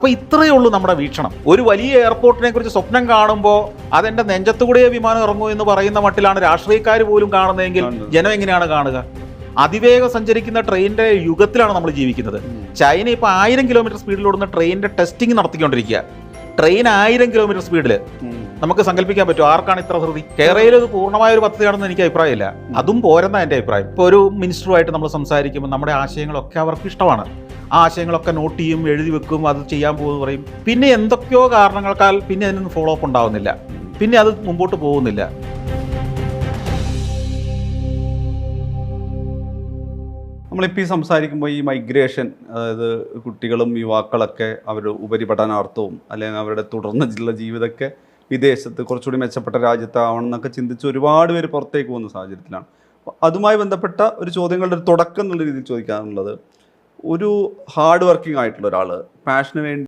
അപ്പോൾ ഇത്രയേ ഉള്ളൂ നമ്മുടെ വീക്ഷണം. ഒരു വലിയ എയർപോർട്ടിനെ കുറിച്ച് സ്വപ്നം കാണുമ്പോൾ അതെന്റെ നെഞ്ചത്തുകൂടിയേ വിമാനം ഇറങ്ങൂ എന്ന് പറയുന്ന മട്ടിലാണ് രാഷ്ട്രീയക്കാർ പോലും കാണുന്നതെങ്കിൽ ജനം എങ്ങനെയാണ് കാണുക? അതിവേഗം സഞ്ചരിക്കുന്ന ട്രെയിനിന്റെ യുഗത്തിലാണ് നമ്മൾ ജീവിക്കുന്നത്. ചൈന ഇപ്പോൾ 1000 കിലോമീറ്റർ സ്പീഡിൽ ഓടുന്ന ട്രെയിനിന്റെ ടെസ്റ്റിംഗ് നടത്തിക്കൊണ്ടിരിക്കുക. ട്രെയിൻ 1000 കിലോമീറ്റർ സ്പീഡിൽ നമുക്ക് സങ്കല്പിക്കാൻ പറ്റും ആർക്കാണ് ഇത്ര ധൃതി? കേരളയിൽ ഇത് പൂർണ്ണമായ ഒരു പദ്ധതിയാണെന്ന് എനിക്ക് അഭിപ്രായമില്ല. അതും പോരെന്ന എൻ്റെ അഭിപ്രായം. ഇപ്പോൾ ഒരു മിനിസ്റ്ററുമായിട്ട് നമ്മൾ സംസാരിക്കുമ്പോൾ നമ്മുടെ ആശയങ്ങളൊക്കെ അവർക്ക് ഇഷ്ടമാണ്. ആ ആശയങ്ങളൊക്കെ നോട്ട് ചെയ്യും, എഴുതി വെക്കും, അത് ചെയ്യാൻ പോകുമെന്ന് പറയും. പിന്നെ എന്തൊക്കെയോ കാരണങ്ങൾക്കാൽ പിന്നെ അതിനൊന്നും ഫോളോ അപ്പ് ഉണ്ടാവുന്നില്ല, പിന്നെ അത് മുമ്പോട്ട് പോകുന്നില്ല. നമ്മളിപ്പോൾ ഈ സംസാരിക്കുമ്പോൾ ഈ മൈഗ്രേഷൻ, അതായത് കുട്ടികളും യുവാക്കളൊക്കെ അവരുടെ ഉപരിപഠനാർത്ഥവും അല്ലെങ്കിൽ അവരുടെ തുടർന്നുള്ള ജീവിതമൊക്കെ വിദേശത്ത് കുറച്ചുകൂടി മെച്ചപ്പെട്ട രാജ്യത്താവണം എന്നൊക്കെ ചിന്തിച്ച് ഒരുപാട് പേര് പുറത്തേക്ക് പോകുന്ന സാഹചര്യത്തിലാണ്. അപ്പോൾ അതുമായി ബന്ധപ്പെട്ട ഒരു ചോദ്യങ്ങളുടെ ഒരു തുടക്കം എന്നുള്ള രീതിയിൽ ചോദിക്കാനുള്ളത്, ഒരു ഹാർഡ് വർക്കിംഗ് ആയിട്ടുള്ള ഒരാൾ പാഷന് വേണ്ടി